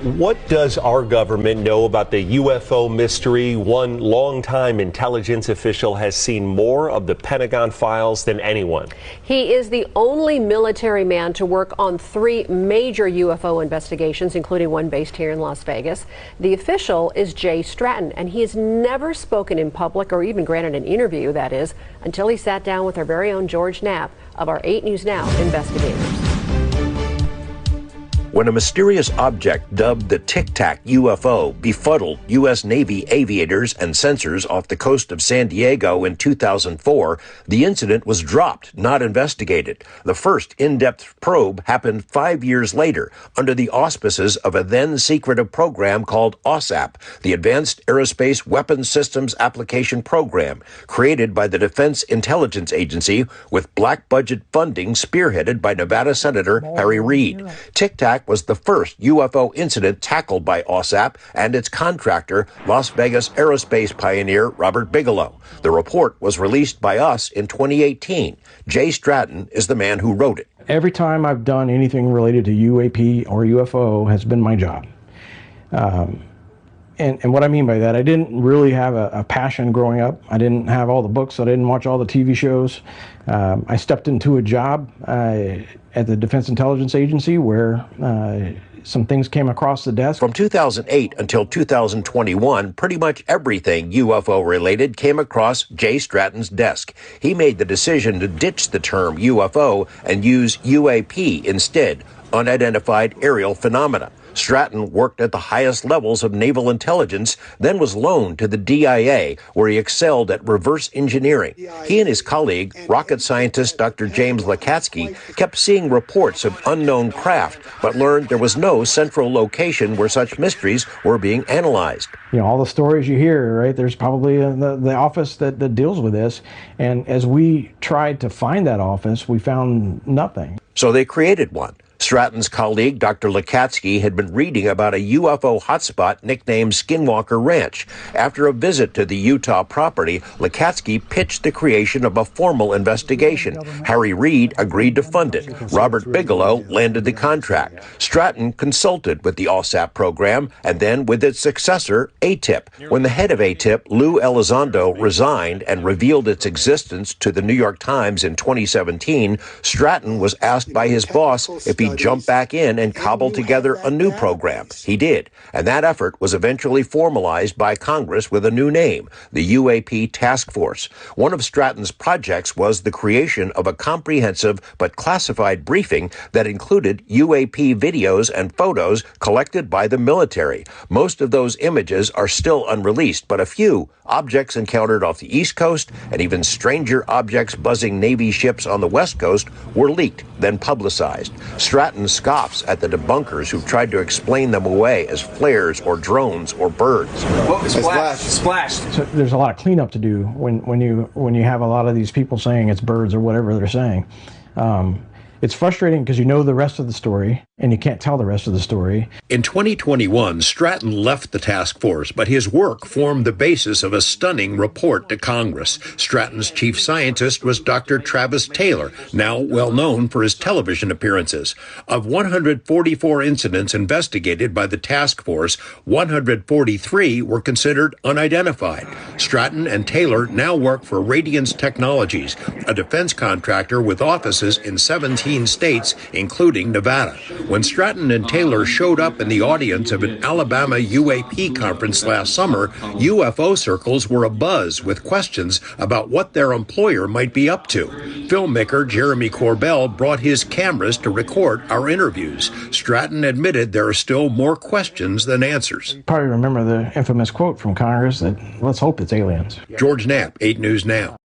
What does our government know about the UFO mystery? One longtime intelligence official has seen more of the Pentagon files than anyone. He is the only military man to work on 3 major UFO investigations, including one based here in Las Vegas. The official is Jay Stratton, and he has never spoken in public or even granted an interview, that is, until he sat down with our very own George Knapp of our 8 News Now investigators. When a mysterious object dubbed the Tic Tac UFO befuddled U.S. Navy aviators and sensors off the coast of San Diego in 2004, the incident was dropped, not investigated. The first in-depth probe happened 5 years later under the auspices of a then-secretive program called OSAP, the Advanced Aerospace Weapons Systems Application Program, created by the Defense Intelligence Agency with black-budget funding spearheaded by Nevada Senator Harry Reid. Tic Tac was the first UFO incident tackled by OSAP and its contractor, Las Vegas aerospace pioneer Robert Bigelow. The report was released by us in 2018. Jay Stratton is the man who wrote it. Every time I've done anything related to UAP or UFO has been my job. And what I mean by that, I didn't really have a passion growing up. I didn't have all the books. I didn't watch all the TV shows. I stepped into a job at the Defense Intelligence Agency where some things came across the desk. From 2008 until 2021, pretty much everything UFO related came across Jay Stratton's desk. He made the decision to ditch the term UFO and use UAP instead, unidentified aerial phenomena. Stratton worked at the highest levels of naval intelligence, then was loaned to the DIA, where he excelled at reverse engineering. He and his colleague, rocket scientist Dr. James Lakatsky, kept seeing reports of unknown craft, but learned there was no central location where such mysteries were being analyzed. You know, all the stories you hear, right, there's probably the office that deals with this. And as we tried to find that office, we found nothing. So they created one. Stratton's colleague, Dr. Lakatsky, had been reading about a UFO hotspot nicknamed Skinwalker Ranch. After a visit to the Utah property, Lakatsky pitched the creation of a formal investigation. Harry Reid agreed to fund it. Robert Bigelow landed the contract. Stratton consulted with the OSAP program and then with its successor, ATIP. When the head of ATIP, Lou Elizondo, resigned and revealed its existence to the New York Times in 2017, Stratton was asked by his boss if he jump back in and cobble together a new program. He did, and that effort was eventually formalized by Congress with a new name, the UAP Task Force. One of Stratton's projects was the creation of a comprehensive but classified briefing that included UAP videos and photos collected by the military. Most of those images are still unreleased, but a few objects encountered off the East Coast and even stranger objects buzzing Navy ships on the West Coast were leaked, then publicized. Stratton scoffs at the debunkers who tried to explain them away as flares or drones or birds. Whoa, splashed. So there's a lot of cleanup to do when you have a lot of these people saying it's birds or whatever they're saying. It's frustrating because you know the rest of the story and you can't tell the rest of the story. In 2021, Stratton left the task force, but his work formed the basis of a stunning report to Congress. Stratton's chief scientist was Dr. Travis Taylor, now well known for his television appearances. Of 144 incidents investigated by the task force, 143 were considered unidentified. Stratton and Taylor now work for Radiance Technologies, a defense contractor with offices in 17 states, including Nevada. When Stratton and Taylor showed up in the audience of an Alabama UAP conference last summer, UFO circles were abuzz with questions about what their employer might be up to. Filmmaker Jeremy Corbell brought his cameras to record our interviews. Stratton admitted there are still more questions than answers. You probably remember the infamous quote from Congress that, let's hope it's aliens. George Knapp, 8 News Now.